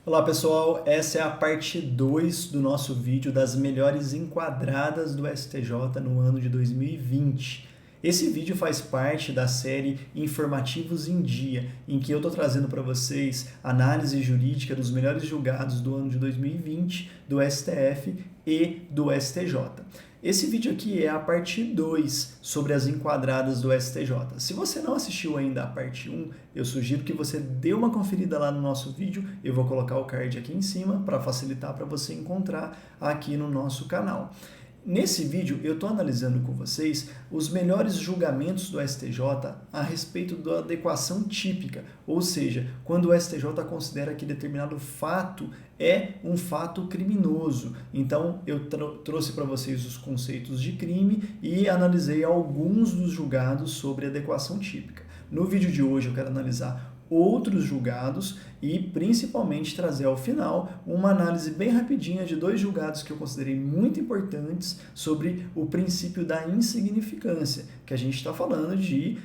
Olá pessoal, essa é a parte 2 do nosso vídeo das melhores enquadradas do STJ no ano de 2020. Esse vídeo faz parte da série Informativos em Dia, em que eu estou trazendo para vocês análise jurídica dos melhores julgados do ano de 2020 do STF e do STJ. Esse vídeo aqui é a parte 2 sobre as enquadradas do STJ. Se você não assistiu ainda a parte 1, eu sugiro que você dê uma conferida lá no nosso vídeo. Eu vou colocar o card aqui em cima para facilitar para você encontrar aqui no nosso canal. Nesse vídeo eu estou analisando com vocês os melhores julgamentos do STJ a respeito da adequação típica, ou seja, quando o STJ considera que determinado fato é um fato criminoso. Então eu trouxe para vocês os conceitos de crime e analisei alguns dos julgados sobre adequação típica. No vídeo de hoje eu quero analisar outros julgados e principalmente trazer ao final uma análise bem rapidinha de dois julgados que eu considerei muito importantes sobre o princípio da insignificância, que a gente está falando de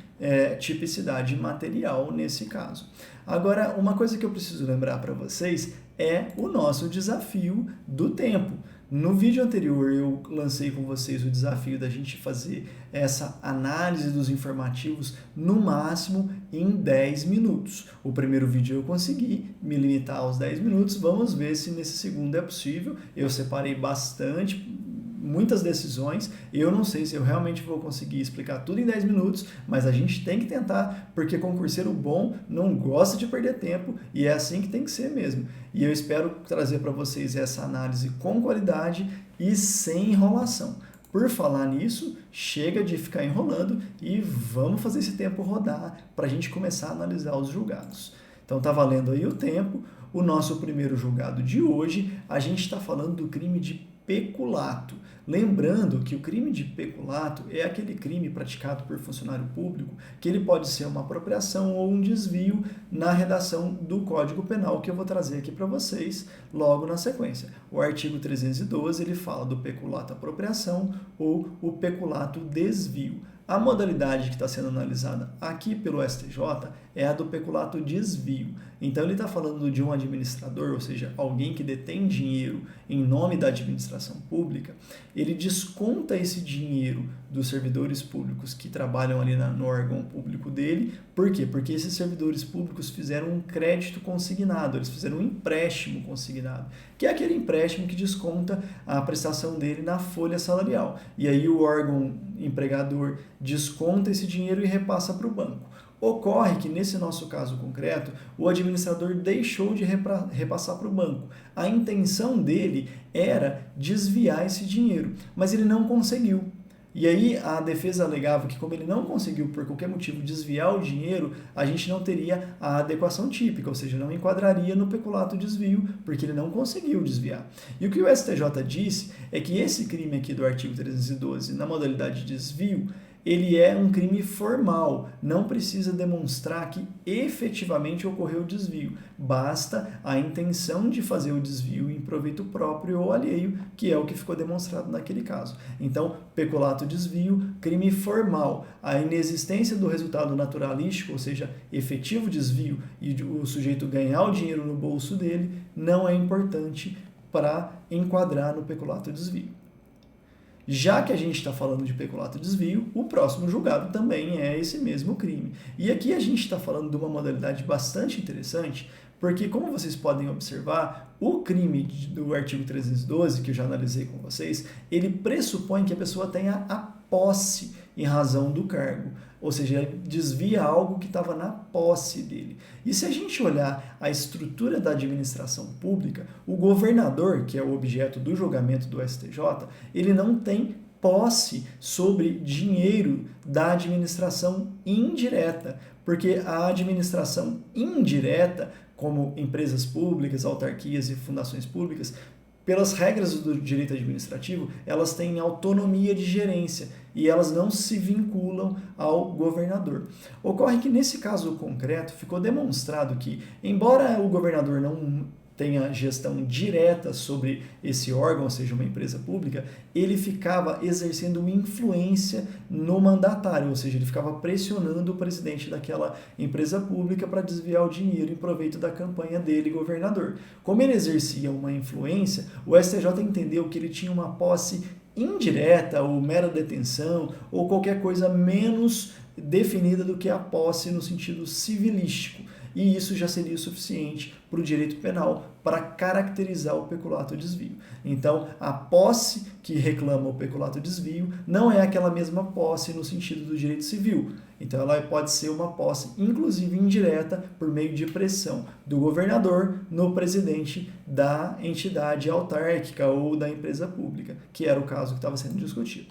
tipicidade material nesse caso. Agora, uma coisa que eu preciso lembrar para vocês é o nosso desafio do tempo. No vídeo anterior eu lancei com vocês o desafio da gente fazer essa análise dos informativos no máximo em 10 minutos. O primeiro vídeo eu consegui me limitar aos 10 minutos, vamos ver se nesse segundo é possível. Eu separei muitas decisões, eu não sei se eu realmente vou conseguir explicar tudo em 10 minutos, mas a gente tem que tentar, porque concurseiro bom não gosta de perder tempo e é assim que tem que ser mesmo. E eu espero trazer para vocês essa análise com qualidade e sem enrolação. Por falar nisso, chega de ficar enrolando e vamos fazer esse tempo rodar para a gente começar a analisar os julgados. Então tá valendo aí o tempo. O nosso primeiro julgado de hoje, a gente está falando do crime de peculato. Lembrando que o crime de peculato é aquele crime praticado por funcionário público que ele pode ser uma apropriação ou um desvio na redação do Código Penal que eu vou trazer aqui para vocês logo na sequência. O artigo 312 ele fala do peculato apropriação ou o peculato desvio. A modalidade que está sendo analisada aqui pelo STJ é a do peculato desvio. Então, ele está falando de um administrador, ou seja, alguém que detém dinheiro em nome da administração pública, ele desconta esse dinheiro dos servidores públicos que trabalham ali no órgão público dele. Por quê? Porque esses servidores públicos fizeram um crédito consignado, eles fizeram um empréstimo consignado, que é aquele empréstimo que desconta a prestação dele na folha salarial. E aí o órgão empregador desconta esse dinheiro e repassa para o banco. Ocorre que, nesse nosso caso concreto, o administrador deixou de repassar para o banco. A intenção dele era desviar esse dinheiro, mas ele não conseguiu. E aí a defesa alegava que, como ele não conseguiu por qualquer motivo desviar o dinheiro, a gente não teria a adequação típica, ou seja, não enquadraria no peculato desvio, porque ele não conseguiu desviar. E o que o STJ disse é que esse crime aqui do artigo 312, na modalidade de desvio, ele é um crime formal, não precisa demonstrar que efetivamente ocorreu o desvio. Basta a intenção de fazer o desvio em proveito próprio ou alheio, que é o que ficou demonstrado naquele caso. Então, peculato desvio, crime formal. A inexistência do resultado naturalístico, ou seja, efetivo desvio, e o sujeito ganhar o dinheiro no bolso dele, não é importante para enquadrar no peculato desvio. Já que a gente está falando de peculato desvio, o próximo julgado também é esse mesmo crime. E aqui a gente está falando de uma modalidade bastante interessante, porque, como vocês podem observar, o crime do artigo 312, que eu já analisei com vocês, ele pressupõe que a pessoa tenha a posse em razão do cargo, ou seja, ele desvia algo que estava na posse dele. E se a gente olhar a estrutura da administração pública, o governador, que é o objeto do julgamento do STJ, ele não tem posse sobre dinheiro da administração indireta, porque a administração indireta, como empresas públicas, autarquias e fundações públicas, pelas regras do direito administrativo, elas têm autonomia de gerência e elas não se vinculam ao governador. Ocorre que, nesse caso concreto, ficou demonstrado que, embora o governador não tenha gestão direta sobre esse órgão, ou seja, uma empresa pública, ele ficava exercendo influência no mandatário, ou seja, ele ficava pressionando o presidente daquela empresa pública para desviar o dinheiro em proveito da campanha dele, governador. Como ele exercia uma influência, o STJ entendeu que ele tinha uma posse indireta ou mera detenção ou qualquer coisa menos definida do que a posse no sentido civilístico. E isso já seria o suficiente para o direito penal para caracterizar o peculato desvio. Então, a posse que reclama o peculato desvio não é aquela mesma posse no sentido do direito civil. Então, ela pode ser uma posse, inclusive indireta, por meio de pressão do governador no presidente da entidade autárquica ou da empresa pública, que era o caso que estava sendo discutido.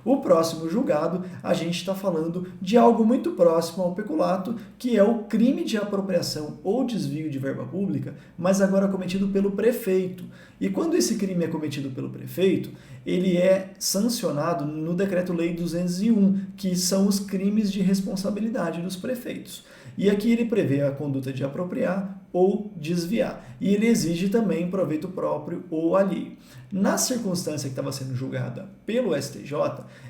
O próximo julgado, a gente está falando de algo muito próximo ao peculato, que é o crime de apropriação ou desvio de verba pública, mas agora cometido pelo prefeito. E quando esse crime é cometido pelo prefeito, ele é sancionado no Decreto-Lei 201, que são os crimes de responsabilidade dos prefeitos. E aqui ele prevê a conduta de apropriar ou desviar. E ele exige também proveito próprio ou alheio. Na circunstância que estava sendo julgada pelo STJ,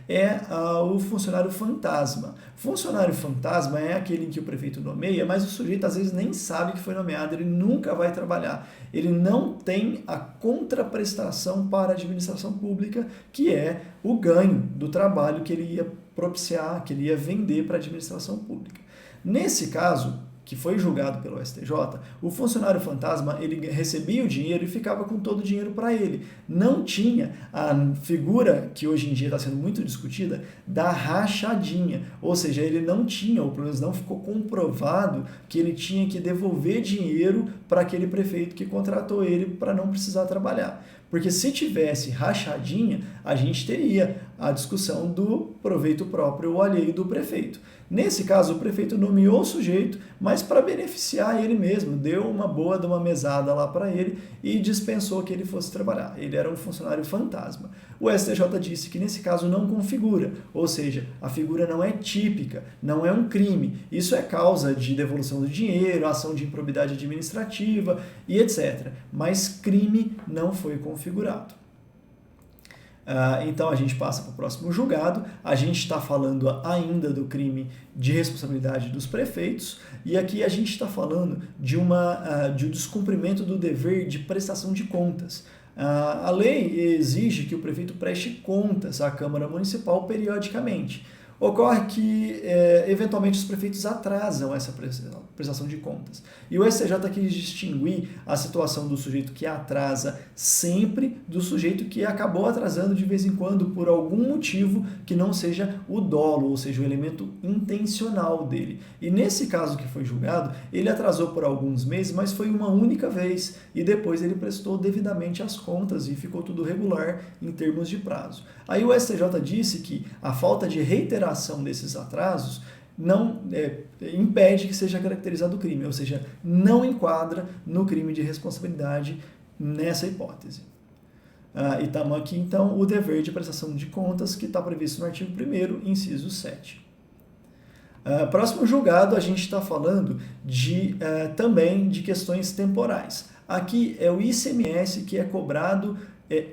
é o funcionário fantasma. Funcionário fantasma é aquele em que o prefeito nomeia, mas o sujeito às vezes nem sabe que foi nomeado, ele nunca vai trabalhar. Ele não tem a contraprestação para a administração pública, que é o ganho do trabalho que ele ia propiciar, que ele ia vender para a administração pública. Nesse caso, que foi julgado pelo STJ, o funcionário fantasma ele recebia o dinheiro e ficava com todo o dinheiro para ele. Não tinha a figura que hoje em dia está sendo muito discutida da rachadinha, ou seja, ele não tinha, ou pelo menos não ficou comprovado que ele tinha que devolver dinheiro para aquele prefeito que contratou ele para não precisar trabalhar. Porque se tivesse rachadinha, a gente teria a discussão do proveito próprio ou alheio do prefeito. Nesse caso, o prefeito nomeou o sujeito, mas para beneficiar ele mesmo, deu uma boa de uma mesada lá para ele e dispensou que ele fosse trabalhar. Ele era um funcionário fantasma. O STJ disse que nesse caso não configura, ou seja, a figura não é típica, não é um crime. Isso é causa de devolução do dinheiro, ação de improbidade administrativa e etc. Mas crime não foi configurado. Então a gente passa para o próximo julgado. A gente está falando ainda do crime de responsabilidade dos prefeitos e aqui a gente está falando de um descumprimento do dever de prestação de contas. A lei exige que o prefeito preste contas à Câmara Municipal periodicamente. Ocorre que, eventualmente, os prefeitos atrasam essa prestação de contas. E o STJ quis distinguir a situação do sujeito que atrasa sempre do sujeito que acabou atrasando de vez em quando por algum motivo que não seja o dolo, ou seja, o elemento intencional dele. E nesse caso que foi julgado, ele atrasou por alguns meses, mas foi uma única vez. E depois ele prestou devidamente as contas e ficou tudo regular em termos de prazo. Aí o STJ disse que a falta de reiteração desses atrasos não impede que seja caracterizado o crime, ou seja, não enquadra no crime de responsabilidade nessa hipótese. E estamos aqui, então, o dever de prestação de contas que está previsto no artigo 1º, inciso 7. Próximo julgado, a gente está falando também de questões temporais. Aqui é o ICMS que é cobrado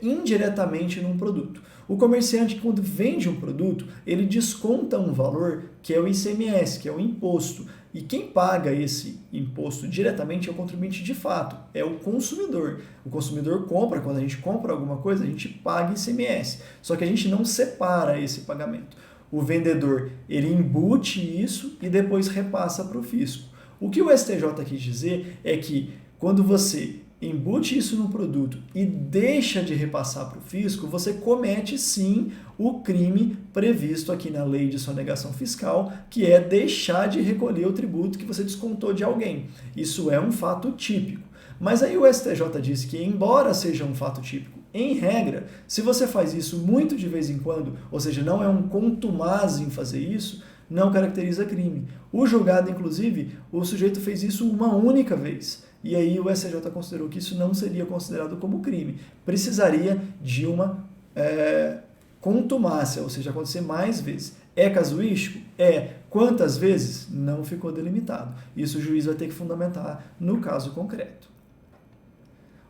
indiretamente num produto. O comerciante, quando vende um produto, ele desconta um valor que é o ICMS, que é o imposto. E quem paga esse imposto diretamente é o contribuinte de fato, é o consumidor. O consumidor compra, quando a gente compra alguma coisa, a gente paga ICMS. Só que a gente não separa esse pagamento. O vendedor, ele embute isso e depois repassa para o fisco. O que o STJ quis dizer é que quando você embute isso no produto e deixa de repassar para o fisco, você comete sim o crime previsto aqui na lei de sonegação fiscal, que é deixar de recolher o tributo que você descontou de alguém. Isso é um fato típico. Mas aí o STJ disse que, embora seja um fato típico, em regra, se você faz isso muito de vez em quando, ou seja, não é um contumaz em fazer isso, não caracteriza crime. O julgado, inclusive, o sujeito fez isso uma única vez. E aí o STJ considerou que isso não seria considerado como crime. Precisaria de uma contumácia, ou seja, acontecer mais vezes. É casuístico? É. Quantas vezes? Não ficou delimitado. Isso o juiz vai ter que fundamentar no caso concreto.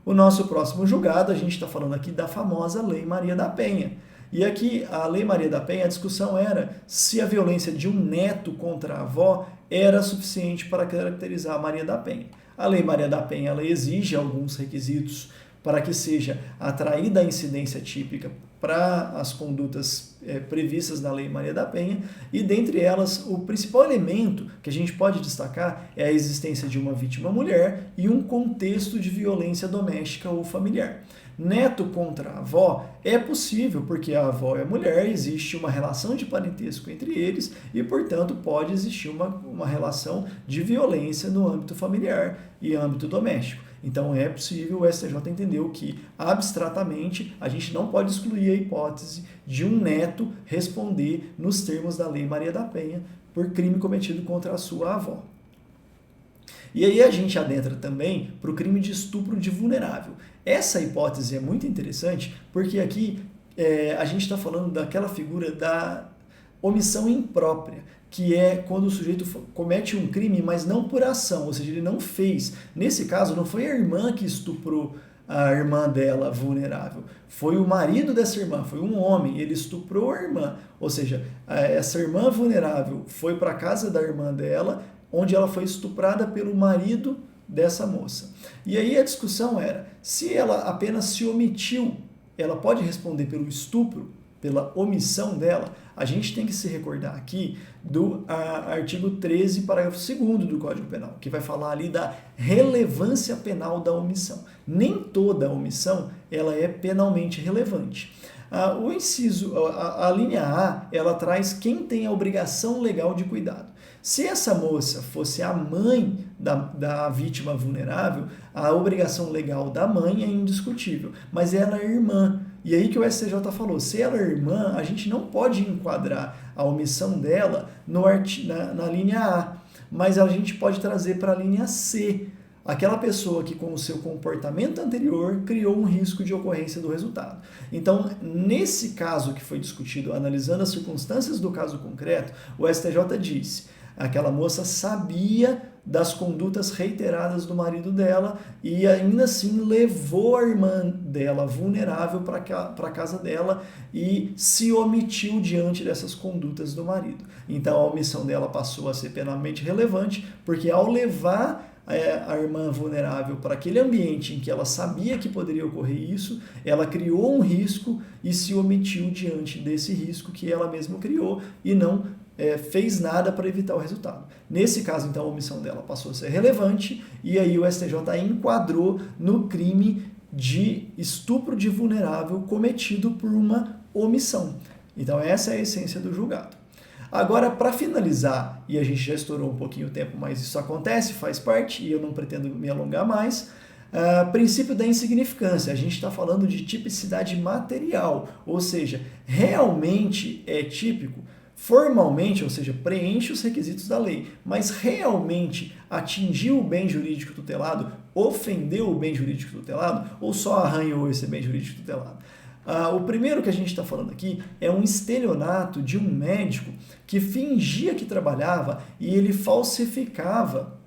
O nosso próximo julgado, a gente está falando aqui da famosa Lei Maria da Penha. E aqui, a Lei Maria da Penha, a discussão era se a violência de um neto contra a avó era suficiente para caracterizar a Maria da Penha. A Lei Maria da Penha, ela exige alguns requisitos para que seja atraída a incidência típica para as condutas previstas na Lei Maria da Penha, e dentre elas, o principal elemento que a gente pode destacar é a existência de uma vítima mulher e um contexto de violência doméstica ou familiar. Neto contra a avó é possível porque a avó é mulher, existe uma relação de parentesco entre eles e, portanto, pode existir uma relação de violência no âmbito familiar e âmbito doméstico. Então é possível, o STJ entendeu que, abstratamente, a gente não pode excluir a hipótese de um neto responder nos termos da Lei Maria da Penha por crime cometido contra a sua avó. E aí a gente adentra também para o crime de estupro de vulnerável. Essa hipótese é muito interessante porque aqui a gente está falando daquela figura da omissão imprópria, que é quando o sujeito comete um crime, mas não por ação, ou seja, ele não fez. Nesse caso, não foi a irmã que estuprou a irmã dela vulnerável, foi o marido dessa irmã, foi um homem, ele estuprou a irmã, ou seja, essa irmã vulnerável foi para a casa da irmã dela, onde ela foi estuprada pelo marido dessa moça. E aí a discussão era, se ela apenas se omitiu, ela pode responder pelo estupro, pela omissão dela? A gente tem que se recordar aqui do artigo 13, parágrafo 2º do Código Penal, que vai falar ali da relevância penal da omissão. Nem toda omissão ela é penalmente relevante. O inciso, a linha A, ela traz quem tem a obrigação legal de cuidado. Se essa moça fosse a mãe da vítima vulnerável, a obrigação legal da mãe é indiscutível, mas ela é irmã. E aí que o STJ falou, se ela é irmã, a gente não pode enquadrar a omissão dela na linha A, mas a gente pode trazer para a linha C, aquela pessoa que com o seu comportamento anterior criou um risco de ocorrência do resultado. Então, nesse caso que foi discutido, analisando as circunstâncias do caso concreto, o STJ disse, aquela moça sabia das condutas reiteradas do marido dela e ainda assim levou a irmã dela vulnerável para a casa dela e se omitiu diante dessas condutas do marido. Então a omissão dela passou a ser penalmente relevante, porque ao levar a irmã vulnerável para aquele ambiente em que ela sabia que poderia ocorrer isso, ela criou um risco e se omitiu diante desse risco que ela mesma criou e não fez nada para evitar o resultado. Nesse caso, então, a omissão dela passou a ser relevante e aí o STJ enquadrou no crime de estupro de vulnerável cometido por uma omissão. Então, essa é a essência do julgado. Agora, para finalizar, e a gente já estourou um pouquinho o tempo, mas isso acontece, faz parte, e eu não pretendo me alongar mais, princípio da insignificância. A gente está falando de tipicidade material, ou seja, realmente é típico, formalmente, ou seja, preenche os requisitos da lei, mas realmente atingiu o bem jurídico tutelado, ofendeu o bem jurídico tutelado, ou só arranhou esse bem jurídico tutelado? O primeiro que a gente está falando aqui é um estelionato de um médico que fingia que trabalhava e ele falsificava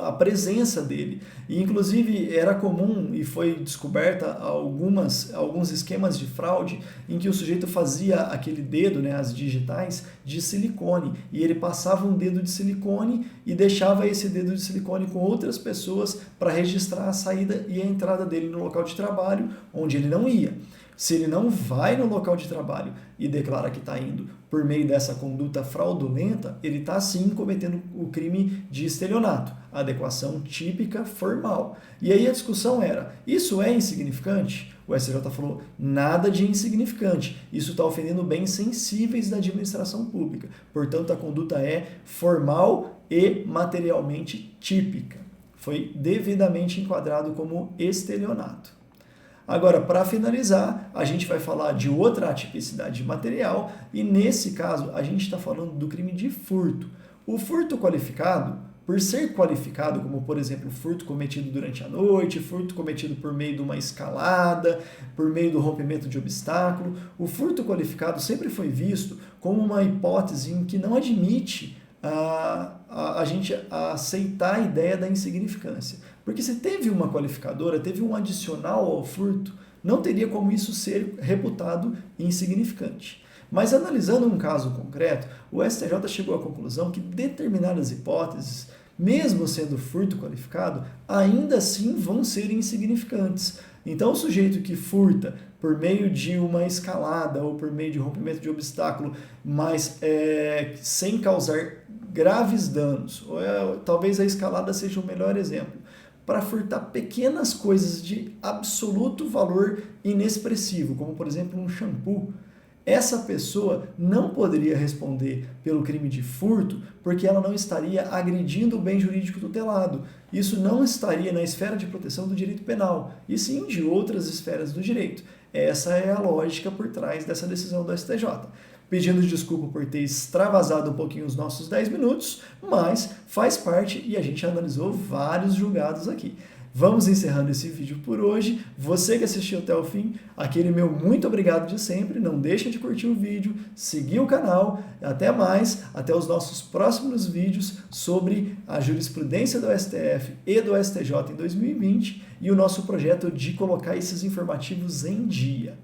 a presença dele. E, inclusive, era comum e foi descoberta alguns esquemas de fraude em que o sujeito fazia aquele dedo, as digitais, de silicone. E ele passava um dedo de silicone e deixava esse dedo de silicone com outras pessoas para registrar a saída e a entrada dele no local de trabalho, onde ele não ia. Se ele não vai no local de trabalho e declara que está indo por meio dessa conduta fraudulenta, ele está sim cometendo o crime de estelionato, adequação típica formal. E aí a discussão era, isso é insignificante? O STJ falou, nada de insignificante, isso está ofendendo bens sensíveis da administração pública, portanto a conduta é formal e materialmente típica. Foi devidamente enquadrado como estelionato. Agora, para finalizar, a gente vai falar de outra atipicidade material e, nesse caso, a gente está falando do crime de furto. O furto qualificado, por ser qualificado, como, por exemplo, furto cometido durante a noite, furto cometido por meio de uma escalada, por meio do rompimento de obstáculo, o furto qualificado sempre foi visto como uma hipótese em que não admite a gente aceitar a ideia da insignificância. Porque se teve uma qualificadora, teve um adicional ao furto, não teria como isso ser reputado insignificante. Mas analisando um caso concreto, o STJ chegou à conclusão que determinadas hipóteses, mesmo sendo furto qualificado, ainda assim vão ser insignificantes. Então, o sujeito que furta por meio de uma escalada ou por meio de rompimento de obstáculo, mas sem causar graves danos, ou talvez a escalada seja o melhor exemplo, para furtar pequenas coisas de absoluto valor inexpressivo, como por exemplo um shampoo, essa pessoa não poderia responder pelo crime de furto porque ela não estaria agredindo o bem jurídico tutelado. Isso não estaria na esfera de proteção do direito penal, e sim de outras esferas do direito. Essa é a lógica por trás dessa decisão do STJ. Pedindo desculpa por ter extravasado um pouquinho os nossos 10 minutos, mas faz parte e a gente analisou vários julgados aqui. Vamos encerrando esse vídeo por hoje. Você que assistiu até o fim, aquele meu muito obrigado de sempre. Não deixa de curtir o vídeo, seguir o canal. Até mais, até os nossos próximos vídeos sobre a jurisprudência do STF e do STJ em 2020 e o nosso projeto de colocar esses informativos em dia.